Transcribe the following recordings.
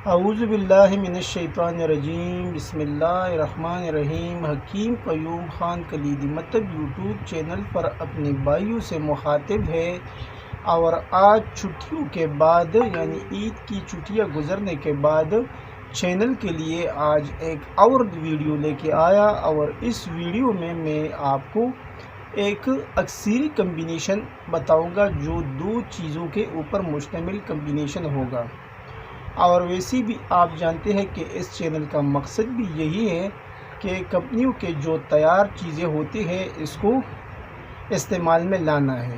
اعوذ باللہ من الشیطان الرجیم، بسم اللہ الرحمن الرحیم۔ حکیم قیوم خان کلیدی مکتب یوٹیوب چینل پر اپنے بھائیوں سے مخاطب ہے اور آج چھٹیوں کے بعد یعنی عید کی چھٹیاں گزرنے کے بعد چینل کے لیے آج ایک اور ویڈیو لے کے آیا، اور اس ویڈیو میں آپ کو ایک اکثری کمبینیشن بتاؤں گا جو دو چیزوں کے اوپر مشتمل کمبینیشن ہوگا۔ اور ویسے بھی آپ جانتے ہیں کہ اس چینل کا مقصد بھی یہی ہے کہ کمپنیوں کے جو تیار چیزیں ہوتی ہیں اس کو استعمال میں لانا ہے۔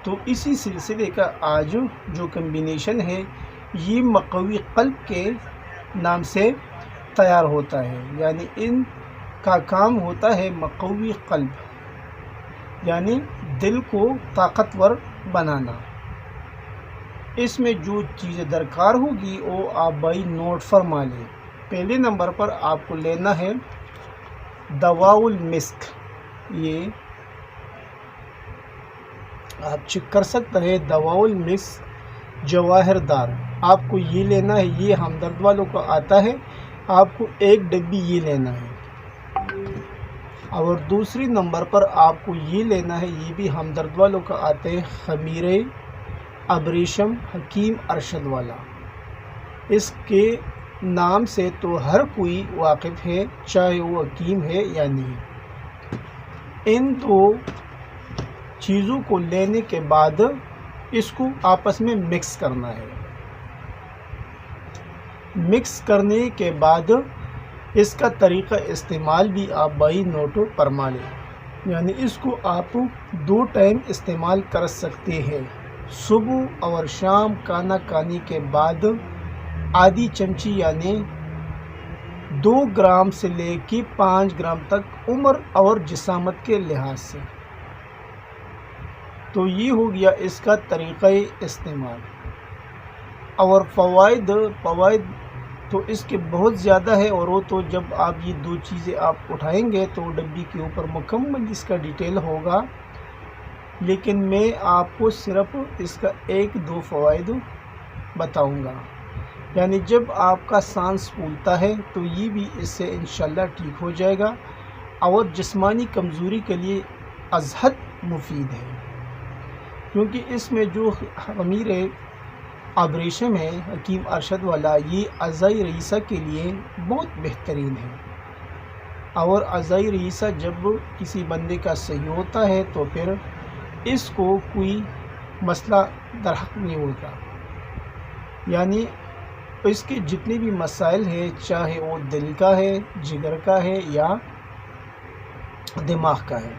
تو اسی سلسلے کا آج جو کمبینیشن ہے یہ مقوی قلب کے نام سے تیار ہوتا ہے، یعنی ان کا کام ہوتا ہے مقوی قلب، یعنی دل کو طاقتور بنانا۔ اس میں جو چیزیں درکار ہوگی وہ آپ بھائی نوٹ فرما لیں۔ پہلے نمبر پر آپ کو لینا ہے دواء المسک، یہ آپ چیک کر سکتے ہیں، دواء المسک جواہر دار، آپ کو یہ لینا ہے۔ یہ ہمدرد والوں کا آتا ہے، آپ کو ایک ڈبی یہ لینا ہے۔ اور دوسری نمبر پر آپ کو یہ لینا ہے، یہ بھی ہمدرد والوں کا آتا ہے، خمیرے ابریشم حکیم ارشد والا۔ اس کے نام سے تو ہر کوئی واقف ہے، چاہے وہ حکیم ہے یا نہیں۔ ان دو چیزوں کو لینے کے بعد اس کو آپس میں مکس کرنا ہے۔ مکس کرنے کے بعد اس کا طریقہ استعمال بھی آپ بھائی نوٹ فرما لیں، یعنی اس کو آپ 2 ٹائم استعمال کر سکتے ہیں۔ صبح اور شام کھانا کھانے کے بعد آدھی چمچی یعنی 2 گرام سے لے کے 5 گرام تک عمر اور جسامت کے لحاظ سے۔ تو یہ ہو گیا اس کا طریقہ استعمال۔ اور فوائد تو اس کے بہت زیادہ ہے، اور وہ تو جب آپ یہ 2 چیزیں آپ اٹھائیں گے تو ڈبی کے اوپر مکمل اس کا ڈیٹیل ہوگا، لیکن میں آپ کو صرف اس کا 1-2 فوائد بتاؤں گا۔ یعنی جب آپ کا سانس پھولتا ہے تو یہ بھی اس سے انشاءاللہ ٹھیک ہو جائے گا، اور جسمانی کمزوری کے لیے ازحد مفید ہے، کیونکہ اس میں جو خمیر ابریشم ہے حکیم ارشد والا، یہ اعضائی رئیسہ کے لیے بہت بہترین ہے۔ اور اعضائی رئیسہ جب کسی بندے کا صحیح ہوتا ہے تو پھر اس کو کوئی مسئلہ درحق نہیں ہوتا، یعنی اس کے جتنے بھی مسائل ہیں، چاہے وہ دل کا ہے، جگر کا ہے یا دماغ کا ہے،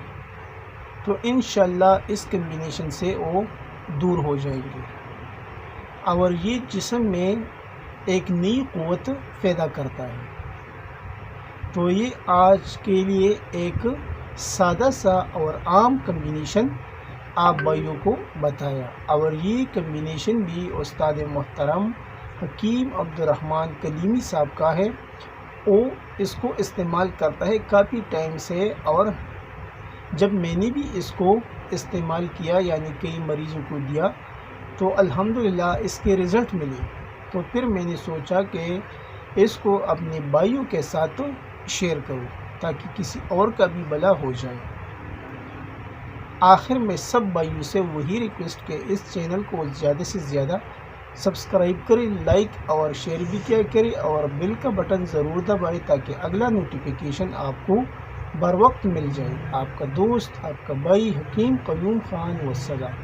تو انشاءاللہ اس کمبینیشن سے وہ دور ہو جائیں گے، اور یہ جسم میں ایک نئی قوت پیدا کرتا ہے۔ تو یہ آج کے لیے ایک سادہ سا اور عام کمبینیشن آپ بھائیوں کو بتایا، اور یہ کمبینیشن بھی استاد محترم حکیم عبدالرحمن کلیمی صاحب کا ہے۔ وہ اس کو استعمال کرتا ہے کافی ٹائم سے، اور جب میں نے بھی اس کو استعمال کیا یعنی کئی مریضوں کو دیا تو الحمدللہ اس کے رزلٹ ملے، تو پھر میں نے سوچا کہ اس کو اپنے بھائیوں کے ساتھ شیئر کروں تاکہ کسی اور کا بھی بھلا ہو جائے۔ آخر میں سب بھائیوں سے وہی ریکویسٹ کہ اس چینل کو زیادہ سے زیادہ سبسکرائب کریں، لائک اور شیئر بھی کیا کریں، اور بیل کا بٹن ضرور دبائیں تاکہ اگلا نوٹیفیکیشن آپ کو بر وقت مل جائے۔ آپ کا دوست، آپ کا بھائی حکیم قیوم خان، والسلام۔